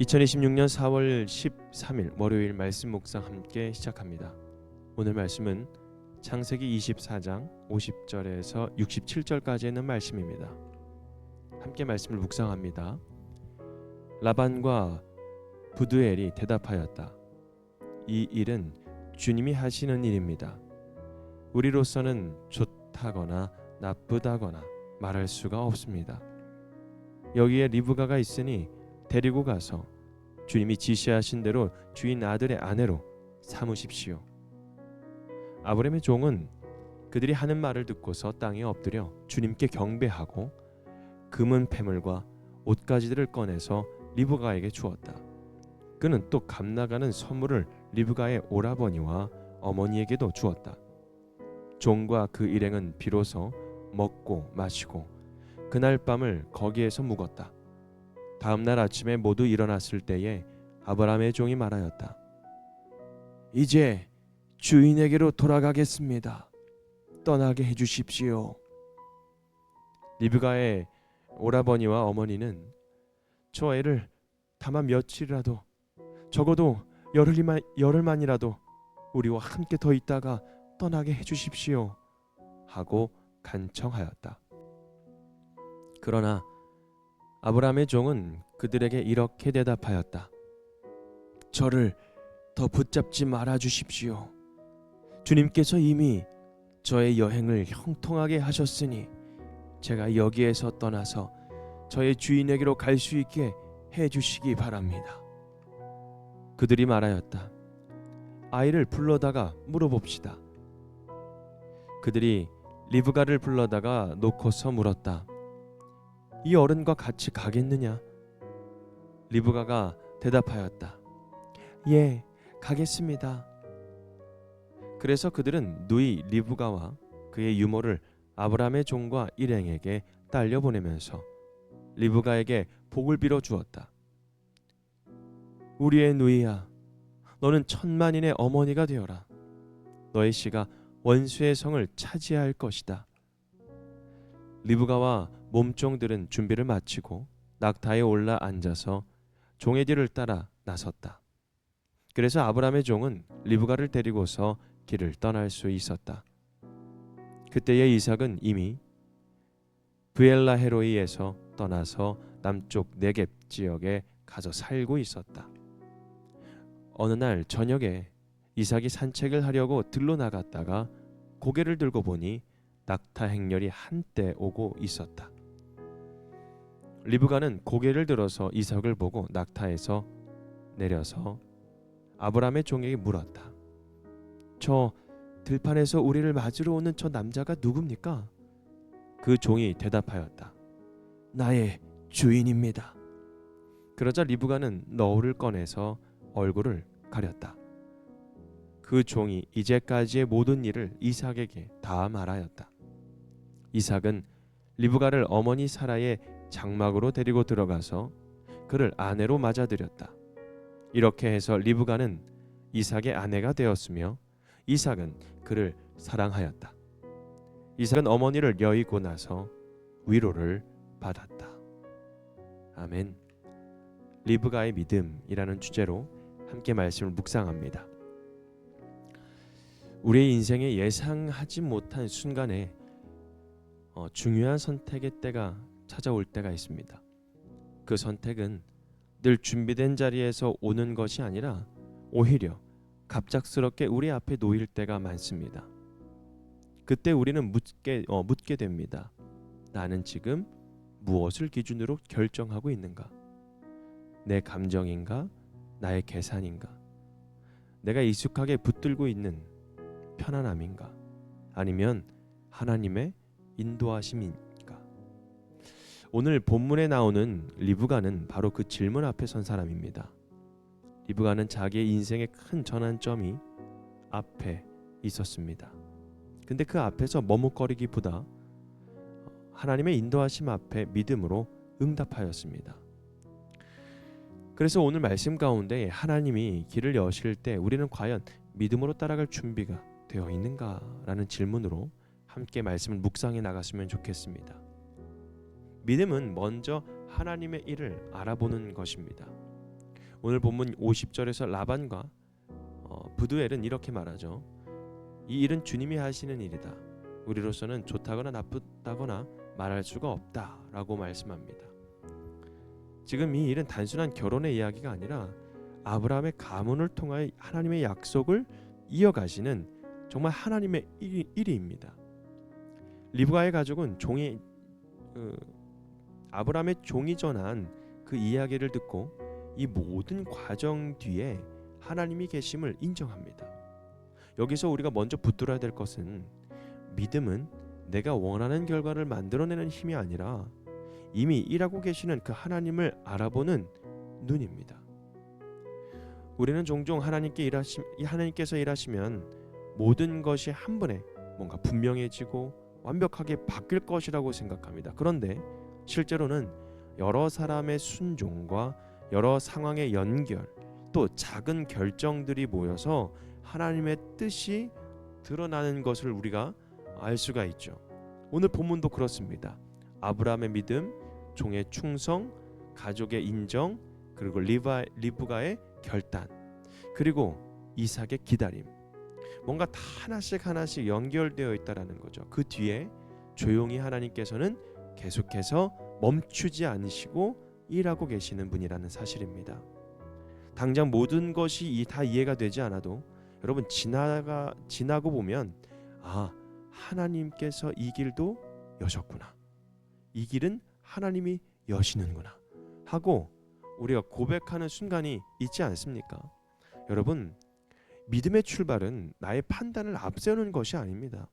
2026년 4월 13일 월요일 말씀 묵상 함께 시작합니다. 오늘 말씀은 창세기 24장 50절에서 67절까지 있는 말씀입니다. 함께 말씀을 묵상합니다. 라반과 부두엘이 대답하였다. 이 일은 주님이 하시는 일입니다. 우리로서는 좋다거나 나쁘다거나 말할 수가 없습니다. 여기에 리브가가 있으니 데리고 가서 주님이 지시하신 대로 주인 아들의 아내로 삼으십시오. 아브라함의 종은 그들이 하는 말을 듣고서 땅에 엎드려 주님께 경배하고 금은 패물과 옷가지들을 꺼내서 리브가에게 주었다. 그는 또 값나가는 선물을 리브가의 오라버니와 어머니에게도 주었다. 종과 그 일행은 비로소 먹고 마시고 그날 밤을 거기에서 묵었다. 다음 날 아침에 모두 일어났을 때에 아브라함의 종이 말하였다. 이제 주인에게로 돌아가겠습니다. 떠나게 해주십시오. 리브가의 오라버니와 어머니는 저 애를 다만 며칠이라도, 적어도 열흘만이라도 우리와 함께 더 있다가 떠나게 해주십시오 하고 간청하였다. 그러나 아브라함의 종은 그들에게 이렇게 대답하였다. 저를 더 붙잡지 말아 주십시오. 주님께서 이미 저의 여행을 형통하게 하셨으니 제가 여기에서 떠나서 저의 주인에게로 갈 수 있게 해주시기 바랍니다. 그들이 말하였다. 아이를 불러다가 물어봅시다. 그들이 리브가를 불러다가 놓고서 물었다. 이 어른과 같이 가겠느냐? 리브가가 대답하였다. 예, 가겠습니다. 그래서 그들은 누이 리브가와 그의 유모를 아브라함의 종과 일행에게 딸려 보내면서 리브가에게 복을 빌어 주었다. 우리의 누이야, 너는 천만인의 어머니가 되어라. 너의 씨가 원수의 성을 차지할 것이다. 리브가와 몸종들은 준비를 마치고 낙타에 올라 앉아서 종의 뒤를 따라 나섰다. 그래서 아브라함의 종은 리브가를 데리고서 길을 떠날 수 있었다. 그때의 이삭은 이미 브엘라헤로이에서 떠나서 남쪽 네겝 지역에 가서 살고 있었다. 어느 날 저녁에 이삭이 산책을 하려고 들로 나갔다가 고개를 들고 보니 낙타 행렬이 한때 오고 있었다. 리브가는 고개를 들어서 이삭을 보고 낙타에서 내려서 아브라함의 종에게 물었다. 저 들판에서 우리를 맞으러 오는 저 남자가 누굽니까? 그 종이 대답하였다. 나의 주인입니다. 그러자 리브가는 너울을 꺼내서 얼굴을 가렸다. 그 종이 이제까지의 모든 일을 이삭에게 다 말하였다. 이삭은 리브가를 어머니 사라의 장막으로 데리고 들어가서 그를 아내로 맞아들였다. 이렇게 해서 리브가는 이삭의 아내가 되었으며 이삭은 그를 사랑하였다. 이삭은 어머니를 여의고 나서 위로를 받았다. 아멘. 리브가의 믿음이라는 주제로 함께 말씀을 묵상합니다. 우리의 인생에 예상하지 못한 순간에 중요한 선택의 때가 찾아올 때가 있습니다. 그 선택은 늘 준비된 자리에서 오는 것이 아니라 오히려 갑작스럽게 우리 앞에 놓일 때가 많습니다. 그때 우리는 묻게 됩니다. 나는 지금 무엇을 기준으로 결정하고 있는가? 내 감정인가? 나의 계산인가? 내가 익숙하게 붙들고 있는 편안함인가? 아니면 하나님의 인도하심인가? 오늘 본문에 나오는 리브가는 바로 그 질문 앞에 선 사람입니다. 리브가는 자기의 인생의 큰 전환점이 앞에 있었습니다. 근데 그 앞에서 머뭇거리기보다 하나님의 인도하심 앞에 믿음으로 응답하였습니다. 그래서 오늘 말씀 가운데 하나님이 길을 여실 때 우리는 과연 믿음으로 따라갈 준비가 되어 있는가라는 질문으로 함께 말씀을 묵상해 나갔으면 좋겠습니다. 믿음은 먼저 하나님의 일을 알아보는 것입니다. 오늘 본문 50절에서 라반과 브두엘은 이렇게 말하죠. 이 일은 주님이 하시는 일이다. 우리로서는 좋다거나 나쁘다거나 말할 수가 없다라고 말씀합니다. 지금 이 일은 단순한 결혼의 이야기가 아니라 아브라함의 가문을 통하여 하나님의 약속을 이어가시는 정말 하나님의 일입니다. 리브가의 가족은 아브라함의 종이 전한 그 이야기를 듣고 이 모든 과정 뒤에 하나님이 계심을 인정합니다. 여기서 우리가 먼저 붙들어야 될 것은 믿음은 내가 원하는 결과를 만들어내는 힘이 아니라 이미 일하고 계시는 그 하나님을 알아보는 눈입니다. 우리는 종종 하나님께서 일하시면 모든 것이 한 번에 뭔가 분명해지고 완벽하게 바뀔 것이라고 생각합니다. 그런데 실제로는 여러 사람의 순종과 여러 상황의 연결, 또 작은 결정들이 모여서 하나님의 뜻이 드러나는 것을 우리가 알 수가 있죠. 오늘 본문도 그렇습니다. 아브라함의 믿음, 종의 충성, 가족의 인정, 그리고 리브가의 결단, 그리고 이삭의 기다림, 뭔가 다 하나씩 연결되어 있다라는 거죠. 그 뒤에 조용히 하나님께서는 계속해서 멈추지 않으시고 일하고 계시는 분이라는 사실입니다. 당장 모든 것이 다 이해가 되지 않아도 여러분 지나고 보면 하나님께서 이 길도 여셨구나, 이 길은 하나님이 여시는구나 하고 우리가 고백하는 순간이 있지 않습니까? 여러분, 믿음의 출발은 나의 판단을 앞세우는 것이 아닙니다.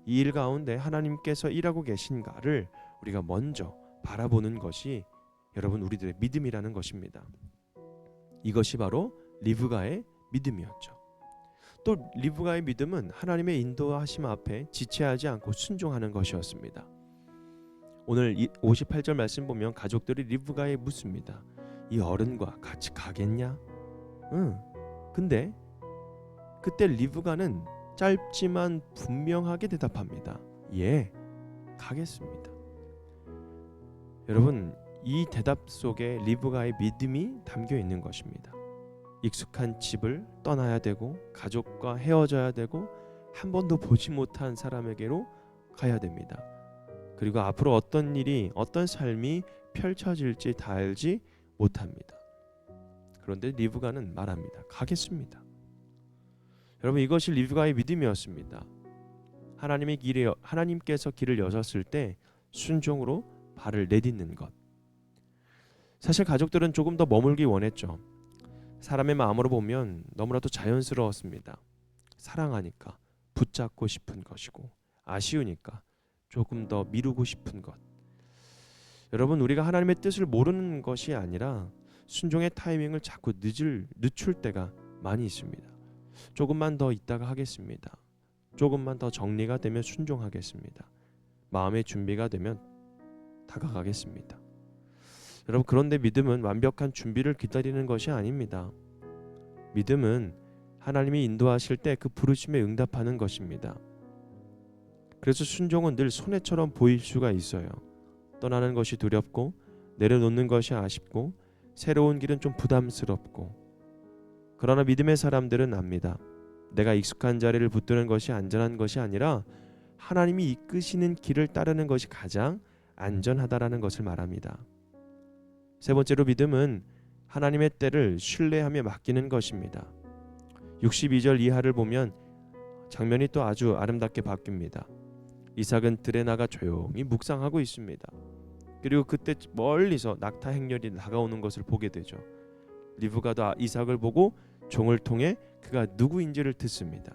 이 일 가운데 하나님께서 일하고 계신가를 우리가 먼저 바라보는 것이 여러분 우리들의 믿음이라는 것입니다. 이것이 바로 리브가의 믿음이었죠. 또 리브가의 믿음은 하나님의 인도하심 앞에 지체하지 않고 순종하는 것이었습니다. 오늘 58절 말씀 보면 가족들이 리브가에 묻습니다. 이 어른과 같이 가겠냐? 근데 그때 리브가는 짧지만 분명하게 대답합니다. 예, 가겠습니다. 여러분, 이 대답 속에 리브가의 믿음이 담겨 있는 것입니다. 익숙한 집을 떠나야 되고 가족과 헤어져야 되고 한 번도 보지 못한 사람에게로 가야 됩니다. 그리고 앞으로 어떤 일이, 어떤 삶이 펼쳐질지 다 알지 못합니다. 그런데 리브가는 말합니다. 가겠습니다. 여러분, 이것이 리브가의 믿음이었습니다. 하나님께서 길을 여셨을 때 순종으로 발을 내딛는 것. 사실 가족들은 조금 더 머물기 원했죠. 사람의 마음으로 보면 너무나도 자연스러웠습니다. 사랑하니까 붙잡고 싶은 것이고 아쉬우니까 조금 더 미루고 싶은 것. 여러분, 우리가 하나님의 뜻을 모르는 것이 아니라 순종의 타이밍을 자꾸 늦출 때가 많이 있습니다. 조금만 더 있다가 하겠습니다. 조금만 더 정리가 되면 순종하겠습니다. 마음의 준비가 되면 다가가겠습니다. 여러분, 그런데 믿음은 완벽한 준비를 기다리는 것이 아닙니다. 믿음은 하나님이 인도하실 때 그 부르심에 응답하는 것입니다. 그래서 순종은 늘 손해처럼 보일 수가 있어요. 떠나는 것이 두렵고 내려놓는 것이 아쉽고 새로운 길은 좀 부담스럽고, 그러나 믿음의 사람들은 압니다. 내가 익숙한 자리를 붙드는 것이 안전한 것이 아니라 하나님이 이끄시는 길을 따르는 것이 가장 안전하다라는 것을 말합니다. 세 번째로 믿음은 하나님의 때를 신뢰하며 맡기는 것입니다. 62절 이하를 보면 장면이 또 아주 아름답게 바뀝니다. 이삭은 들에 나가 조용히 묵상하고 있습니다. 그리고 그때 멀리서 낙타 행렬이 다가오는 것을 보게 되죠. 리브가도 이삭을 보고 종을 통해 그가 누구인지를 듣습니다.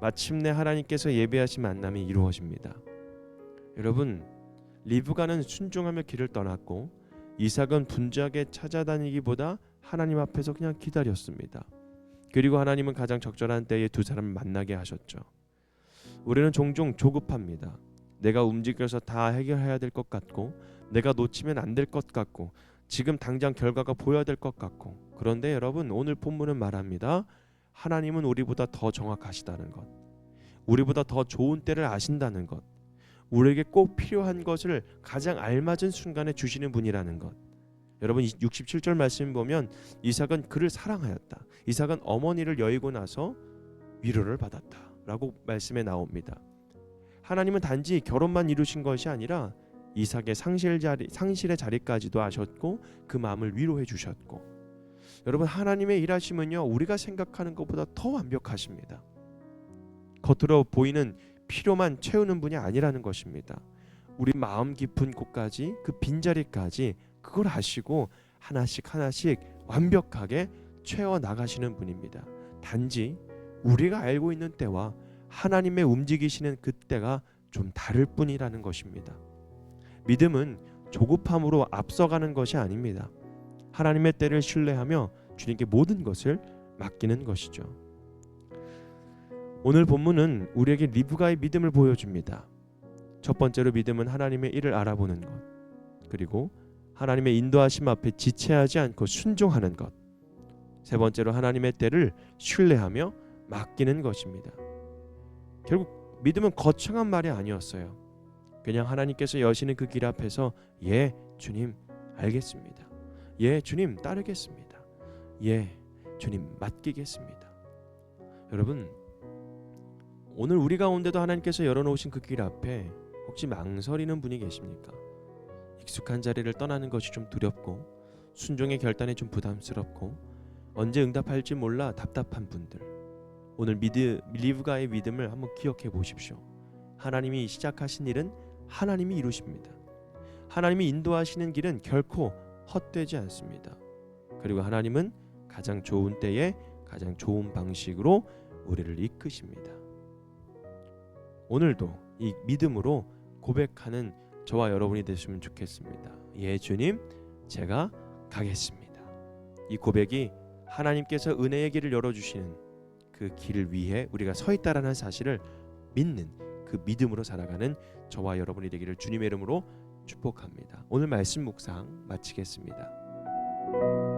마침내 하나님께서 예비하신 만남이 이루어집니다. 여러분, 리브가는 순종하며 길을 떠났고 이삭은 분주하게 찾아다니기보다 하나님 앞에서 그냥 기다렸습니다. 그리고 하나님은 가장 적절한 때에 두 사람을 만나게 하셨죠. 우리는 종종 조급합니다. 내가 움직여서 다 해결해야 될 것 같고, 내가 놓치면 안 될 것 같고, 지금 당장 결과가 보여야 될 것 같고. 그런데 여러분, 오늘 본문은 말합니다. 하나님은 우리보다 더 정확하시다는 것, 우리보다 더 좋은 때를 아신다는 것, 우리에게 꼭 필요한 것을 가장 알맞은 순간에 주시는 분이라는 것. 여러분 67절 말씀 보면 이삭은 그를 사랑하였다. 이삭은 어머니를 여의고 나서 위로를 받았다라고 말씀에 나옵니다. 하나님은 단지 결혼만 이루신 것이 아니라 이삭의 상실의 자리까지도 아셨고 그 마음을 위로해 주셨고, 여러분 하나님의 일하심은요 우리가 생각하는 것보다 더 완벽하십니다. 겉으로 보이는 필요만 채우는 분이 아니라는 것입니다. 우리 마음 깊은 곳까지, 그 빈자리까지 그걸 아시고 하나씩 하나씩 완벽하게 채워 나가시는 분입니다. 단지 우리가 알고 있는 때와 하나님의 움직이시는 그 때가 좀 다를 뿐이라는 것입니다. 믿음은 조급함으로 앞서가는 것이 아닙니다. 하나님의 때를 신뢰하며 주님께 모든 것을 맡기는 것이죠. 오늘 본문은 우리에게 리브가의 믿음을 보여줍니다. 첫 번째로 믿음은 하나님의 일을 알아보는 것, 그리고 하나님의 인도하심 앞에 지체하지 않고 순종하는 것, 세 번째로 하나님의 때를 신뢰하며 맡기는 것입니다. 결국 믿음은 거창한 말이 아니었어요. 그냥 하나님께서 여시는 그 길 앞에서 예 주님 알겠습니다, 예 주님 따르겠습니다, 예 주님 맡기겠습니다. 여러분 오늘 우리 가운데도 하나님께서 열어놓으신 그 길 앞에 혹시 망설이는 분이 계십니까? 익숙한 자리를 떠나는 것이 좀 두렵고 순종의 결단이 좀 부담스럽고 언제 응답할지 몰라 답답한 분들, 오늘 리브가의 믿음을 한번 기억해 보십시오. 하나님이 시작하신 일은 하나님이 이루십니다. 하나님이 인도하시는 길은 결코 헛되지 않습니다. 그리고 하나님은 가장 좋은 때에 가장 좋은 방식으로 우리를 이끄십니다. 오늘도 이 믿음으로 고백하는 저와 여러분이 되시면 좋겠습니다. 예 주님 제가 가겠습니다. 이 고백이 하나님께서 은혜의 길을 열어주시는 그 길을 위해 우리가 서 있다라는 사실을 믿는 그 믿음으로 살아가는 저와 여러분이 되기를 주님의 이름으로 축복합니다. 오늘 말씀 묵상 마치겠습니다.